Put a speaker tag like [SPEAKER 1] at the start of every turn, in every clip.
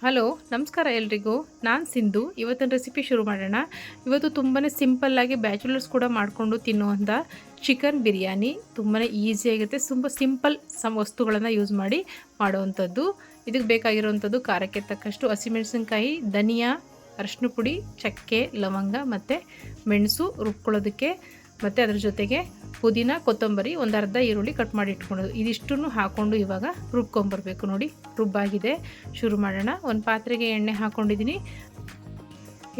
[SPEAKER 1] Hello ನಮಸ್ಕಾರ ಎಲ್ರಿಗೂ. ನಾನು ಸಿಂಧು. ಇವತ್ತಿನ ರೆಸಿಪಿ ಶುರು ಮಾಡೋಣ. ಇವತ್ತು ತುಂಬಾ ಸಿಂಪಲ್ಲಾಗಿ ಬ್ಯಾಚುಲರ್ಸ್ ಕೂಡ ಮಾಡಿಕೊಂಡು ತಿನ್ನುವಂಥ ಚಿಕನ್ ಬಿರಿಯಾನಿ ತುಂಬಾ ಈಸಿಯಾಗಿರುತ್ತೆ. ತುಂಬ ಸಿಂಪಲ್ ವಸ್ತುಗಳನ್ನು ಯೂಸ್ ಮಾಡಿ ಮಾಡುವಂಥದ್ದು. ಇದಕ್ಕೆ ಬೇಕಾಗಿರುವಂಥದ್ದು ಖಾರಕ್ಕೆ ತಕ್ಕಷ್ಟು ಹಸಿಮೆಣಸಿನ್ಕಾಯಿ, ಧನಿಯಾ, ಅರಿಶಿನ ಪುಡಿ, ಚಕ್ಕೆ, ಲವಂಗ ಮತ್ತು ಮೆಣಸು ರುಬ್ಕೊಳ್ಳೋದಕ್ಕೆ, ಮತ್ತು ಅದರ ಜೊತೆಗೆ ಪುದೀನ, ಕೊತ್ತಂಬರಿ, ಒಂದು ಅರ್ಧ ಈರುಳ್ಳಿ ಕಟ್ ಮಾಡಿ ಇಟ್ಕೊಳ್ಳೋದು. ಇದಿಷ್ಟನ್ನು ಹಾಕ್ಕೊಂಡು ಇವಾಗ ರುಬ್ಕೊಂಬರ್ಬೇಕು. ನೋಡಿ ರುಬ್ಬಾಗಿದೆ. ಶುರು ಮಾಡೋಣ. ಒಂದು ಪಾತ್ರೆಗೆ ಎಣ್ಣೆ ಹಾಕ್ಕೊಂಡಿದ್ದೀನಿ.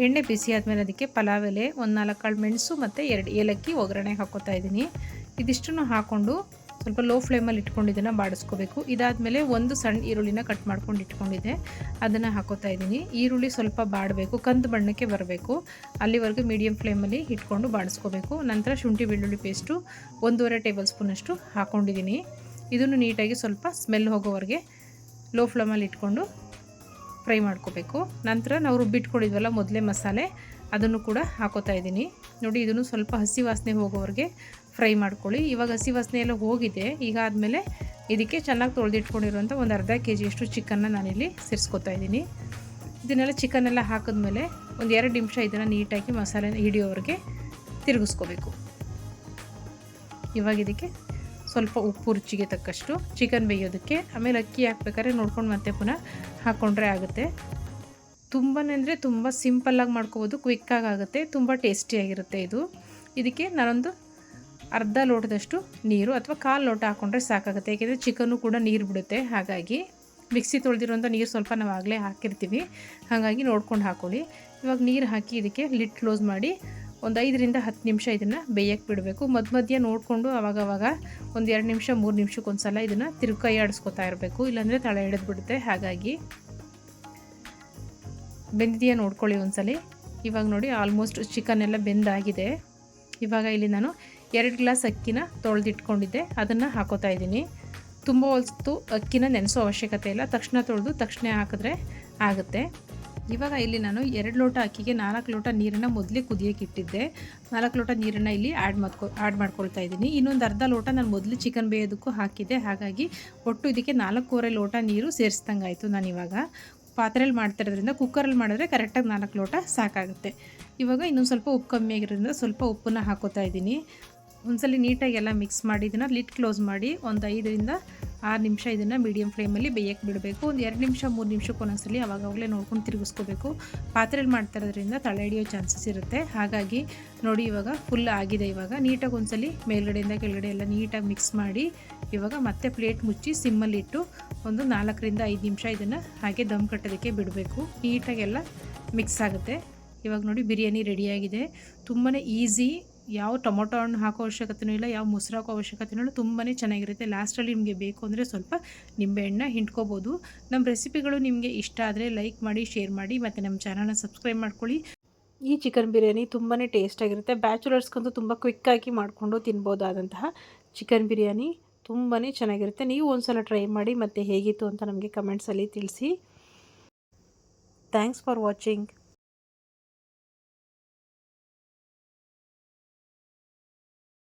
[SPEAKER 1] ಎಣ್ಣೆ ಬಿಸಿ ಆದಮೇಲೆ ಅದಕ್ಕೆ ಪಲಾವ್ ಎಲೆ, ಒಂದು 4 ಕಾಳು ಮೆಣಸು ಮತ್ತು 2 ಏಲಕ್ಕಿ ಒಗ್ಗರಣೆ ಹಾಕ್ಕೋತಾ ಇದ್ದೀನಿ. ಇದಿಷ್ಟನ್ನು ಹಾಕ್ಕೊಂಡು ಸ್ವಲ್ಪ ಲೋ ಫ್ಲೇಮಲ್ಲಿ ಇಟ್ಕೊಂಡು ಇದನ್ನು ಬಾಡಿಸ್ಕೋಬೇಕು. ಇದಾದಮೇಲೆ ಒಂದು ಸಣ್ಣ ಈರುಳ್ಳಿನ ಕಟ್ ಮಾಡ್ಕೊಂಡು ಇಟ್ಕೊಂಡಿದ್ದೆ, ಅದನ್ನು ಹಾಕೋತಾ ಇದ್ದೀನಿ. ಈರುಳ್ಳಿ ಸ್ವಲ್ಪ ಬಾಡಬೇಕು, ಕಂದು ಬಣ್ಣಕ್ಕೆ ಬರಬೇಕು. ಅಲ್ಲಿವರೆಗೂ ಮೀಡಿಯಮ್ ಫ್ಲೇಮಲ್ಲಿ ಇಟ್ಕೊಂಡು ಬಾಡಿಸ್ಕೋಬೇಕು. ನಂತರ ಶುಂಠಿ ಬೆಳ್ಳುಳ್ಳಿ ಪೇಸ್ಟು 1.5 ಟೇಬಲ್ ಸ್ಪೂನಷ್ಟು ಹಾಕ್ಕೊಂಡಿದ್ದೀನಿ. ಇದನ್ನು ನೀಟಾಗಿ ಸ್ವಲ್ಪ ಸ್ಮೆಲ್ ಹೋಗೋವರೆಗೆ ಲೋ ಫ್ಲೇಮಲ್ಲಿ ಇಟ್ಕೊಂಡು ಫ್ರೈ ಮಾಡ್ಕೋಬೇಕು. ನಂತರ ನಾವು ರುಬ್ಬಿಟ್ಕೊಂಡಿದ್ವಲ್ಲ ಮೊದಲೇ ಮಸಾಲೆ, ಅದನ್ನು ಕೂಡ ಹಾಕೋತಾ ಇದ್ದೀನಿ. ನೋಡಿ ಇದನ್ನು ಸ್ವಲ್ಪ ಹಸಿ ವಾಸನೆ ಹೋಗೋವರೆಗೆ ಫ್ರೈ ಮಾಡ್ಕೊಳ್ಳಿ. ಇವಾಗ ಹಸಿ ವಾಸನೆ ಎಲ್ಲ ಹೋಗಿದೆ. ಈಗ ಆದಮೇಲೆ ಇದಕ್ಕೆ ಚೆನ್ನಾಗಿ ತೊಳೆದಿಟ್ಕೊಂಡಿರುವಂಥ ಒಂದು ಅರ್ಧ kg ಚಿಕನ್ನ ನಾನಿಲ್ಲಿ ಸೇರಿಸ್ಕೊತಾ ಇದ್ದೀನಿ. ಇದನ್ನೆಲ್ಲ ಚಿಕನ್ನೆಲ್ಲ ಹಾಕಿದ್ಮೇಲೆ ಒಂದು 2 ನಿಮಿಷ ಇದನ್ನು ನೀಟಾಗಿ ಮಸಾಲೆ ಹಿಡಿಯೋವರೆಗೆ ತಿರುಗಿಸ್ಕೋಬೇಕು. ಇವಾಗ ಇದಕ್ಕೆ ಸ್ವಲ್ಪ ಉಪ್ಪು ರುಚಿಗೆ ತಕ್ಕಷ್ಟು, ಚಿಕನ್ ಬೇಯೋದಕ್ಕೆ, ಆಮೇಲೆ ಅಕ್ಕಿ ಹಾಕ್ಬೇಕಾದ್ರೆ ನೋಡ್ಕೊಂಡು ಮತ್ತೆ ಪುನಃ ಹಾಕ್ಕೊಂಡ್ರೆ ಆಗುತ್ತೆ. ತುಂಬಾ ಅಂದರೆ ತುಂಬ ಸಿಂಪಲ್ಲಾಗಿ ಮಾಡ್ಕೋಬೋದು, ಕ್ವಿಕ್ಕಾಗಿ ಆಗುತ್ತೆ, ತುಂಬ ಟೇಸ್ಟಿಯಾಗಿರುತ್ತೆ ಇದು. ಇದಕ್ಕೆ ನಾನೊಂದು ಅರ್ಧ ಲೋಟದಷ್ಟು ನೀರು ಅಥವಾ 1/4 ಲೋಟ ಹಾಕ್ಕೊಂಡ್ರೆ ಸಾಕಾಗುತ್ತೆ. ಏಕೆಂದರೆ ಚಿಕನ್ನು ಕೂಡ ನೀರು ಬಿಡುತ್ತೆ. ಹಾಗಾಗಿ ಮಿಕ್ಸಿ ತೊಳೆದಿರೋಂಥ ನೀರು ಸ್ವಲ್ಪ ನಾವು ಆಗಲೇ ಹಾಕಿರ್ತೀವಿ, ಹಾಗಾಗಿ ನೋಡ್ಕೊಂಡು ಹಾಕ್ಕೊಳ್ಳಿ. ಇವಾಗ ನೀರು ಹಾಕಿ ಇದಕ್ಕೆ ಲಿಡ್ ಕ್ಲೋಸ್ ಮಾಡಿ ಒಂದು 5ರಿಂದ 10 ನಿಮಿಷ ಇದನ್ನು ಬೇಯಕ್ಕೆ ಬಿಡಬೇಕು. ಮಧ್ಯ ನೋಡಿಕೊಂಡು ಆವಾಗವಾಗ ಒಂದು 2 ನಿಮಿಷ 3 ನಿಮಿಷಕ್ಕೊಂದು ಸಲ ಇದನ್ನು ಕೈ ಆಡಿಸ್ಕೊತಾ ಇರಬೇಕು, ಇಲ್ಲಾಂದರೆ ತಳ ಹಿಡಿದು ಬಿಡುತ್ತೆ. ಹಾಗಾಗಿ ಬೆಂದಿದೆಯಾ ನೋಡ್ಕೊಳ್ಳಿ ಒಂದ್ಸಲಿ. ಇವಾಗ ನೋಡಿ ಆಲ್ಮೋಸ್ಟ್ ಚಿಕನ್ ಎಲ್ಲ ಬೆಂದಾಗಿದೆ. ಇವಾಗ ಇಲ್ಲಿ ನಾನು 2 ಗ್ಲಾಸ್ ಅಕ್ಕಿನ ತೊಳೆದಿಟ್ಕೊಂಡಿದ್ದೆ, ಅದನ್ನು ಹಾಕೋತಾ ಇದ್ದೀನಿ. ತುಂಬ ಹೊತ್ತು ಅಕ್ಕಿನ ನೆನೆಸೋ ಅವಶ್ಯಕತೆ ಇಲ್ಲ, ತಕ್ಷಣ ತೊಳೆದು ತಕ್ಷಣ ಹಾಕಿದ್ರೆ ಆಗುತ್ತೆ. ಇವಾಗ ಇಲ್ಲಿ ನಾನು 2 ಲೋಟ ಅಕ್ಕಿಗೆ 4 ಲೋಟ ನೀರನ್ನು ಮೊದಲೇ ಕುದಿಯೋಕೆ ಇಟ್ಟಿದ್ದೆ. 4 ಲೋಟ ನೀರನ್ನು ಇಲ್ಲಿ ಆ್ಯಡ್ ಮಾಡ್ಕೊಳ್ತಾ ಇದ್ದೀನಿ. ಇನ್ನೊಂದು ಅರ್ಧ ಲೋಟ ನಾನು ಮೊದಲು ಚಿಕನ್ ಬೇಯೋದಕ್ಕೂ ಹಾಕಿದ್ದೆ. ಹಾಗಾಗಿ ಒಟ್ಟು ಇದಕ್ಕೆ 4.25 ಲೋಟ ನೀರು ಸೇರಿಸ್ದಂಗೆ ಆಯಿತು. ನಾನಿವಾಗ ಪಾತ್ರೆಯಲ್ಲಿ ಮಾಡ್ತಿರೋದ್ರಿಂದ ಕುಕ್ಕರಲ್ಲಿ ಮಾಡಿದ್ರೆ ಕರೆಕ್ಟಾಗಿ 4 ಲೋಟ ಸಾಕಾಗುತ್ತೆ. ಇವಾಗ ಇನ್ನೊಂದು ಸ್ವಲ್ಪ ಉಪ್ಪು ಕಮ್ಮಿ ಆಗಿರೋದ್ರಿಂದ ಸ್ವಲ್ಪ ಉಪ್ಪನ್ನು ಹಾಕೋತಾ ಇದ್ದೀನಿ. ಒಂದ್ಸಲ ನೀಟಾಗಿ ಎಲ್ಲ ಮಿಕ್ಸ್ ಮಾಡಿ ಇದನ್ನು ಲಿಡ್ ಕ್ಲೋಸ್ ಮಾಡಿ ಒಂದು 5ರಿಂದ 6 ನಿಮಿಷ ಇದನ್ನು ಮೀಡಿಯಮ್ ಫ್ಲೇಮಲ್ಲಿ ಬೇಯಕ್ಕೆ ಬಿಡಬೇಕು. ಒಂದು 2 ನಿಮಿಷ 3 ನಿಮಿಷಕ್ಕೆ ಒಂದೊಂದ್ಸಲಿ ಅವಾಗಲೇ ನೋಡ್ಕೊಂಡು ತಿರುಗಿಸ್ಕೋಬೇಕು. ಪಾತ್ರೆಯಲ್ಲಿ ಮಾಡ್ತಾ ಇರೋದ್ರಿಂದ ತಳ ಹಿಡಿಯೋ ಚಾನ್ಸಸ್ ಇರುತ್ತೆ. ಹಾಗಾಗಿ ನೋಡಿ ಇವಾಗ ಫುಲ್ ಆಗಿದೆ. ಇವಾಗ ನೀಟಾಗಿ ಒಂದ್ಸಲಿ ಮೇಲ್ಗಡೆಯಿಂದ ಕೆಳಗಡೆ ಎಲ್ಲ ನೀಟಾಗಿ ಮಿಕ್ಸ್ ಮಾಡಿ ಇವಾಗ ಮತ್ತೆ ಪ್ಲೇಟ್ ಮುಚ್ಚಿ ಸಿಮ್ಮಲ್ಲಿಟ್ಟು ಒಂದು 4ರಿಂದ 5 ನಿಮಿಷ ಇದನ್ನು ಹಾಗೆ ದಮ್ ಕಟ್ಟೋದಕ್ಕೆ ಬಿಡಬೇಕು. ನೀಟಾಗೆಲ್ಲ ಮಿಕ್ಸ್ ಆಗುತ್ತೆ. ಇವಾಗ ನೋಡಿ ಬಿರಿಯಾನಿ ರೆಡಿಯಾಗಿದೆ. ತುಂಬಾ ಈಸಿ. ಯಾವ ಟೊಮೊಟೊ ಹಣ್ಣು ಹಾಕೋ ಅವಶ್ಯಕತೆಯೂ ಇಲ್ಲ, ಯಾವ ಮೊಸರು ಹಾಕೋ ಅವಶ್ಯಕತೆಯೂ ಇಲ್ಲ. ತುಂಬಾ ಚೆನ್ನಾಗಿರುತ್ತೆ. ಲಾಸ್ಟಲ್ಲಿ ನಿಮಗೆ ಬೇಕು ಅಂದರೆ ಸ್ವಲ್ಪ ನಿಂಬೆಹಣ್ಣು ಹಿಂಡ್ಕೋಬೋದು. ನಮ್ಮ ರೆಸಿಪಿಗಳು ನಿಮಗೆ ಇಷ್ಟ ಆದರೆ ಲೈಕ್ ಮಾಡಿ, ಶೇರ್ ಮಾಡಿ, ಮತ್ತು ನಮ್ಮ ಚಾನಲ್ನ ಸಬ್ಸ್ಕ್ರೈಬ್ ಮಾಡ್ಕೊಳ್ಳಿ. ಈ ಚಿಕನ್ ಬಿರಿಯಾನಿ ತುಂಬಾ ಟೇಸ್ಟಾಗಿರುತ್ತೆ. ಬ್ಯಾಚುಲರ್ಸ್ಗಂತೂ ತುಂಬ ಕ್ವಿಕ್ಕಾಗಿ ಮಾಡಿಕೊಂಡು ತಿನ್ಬೋದಾದಂತಹ ಚಿಕನ್ ಬಿರಿಯಾನಿ ತುಂಬಾ ಚೆನ್ನಾಗಿರುತ್ತೆ. ನೀವು ಒಂದು ಸಲ ಟ್ರೈ ಮಾಡಿ ಮತ್ತು ಹೇಗಿತ್ತು ಅಂತ ನಮಗೆ ಕಮೆಂಟ್ಸಲ್ಲಿ ತಿಳಿಸಿ. Thanks for watching.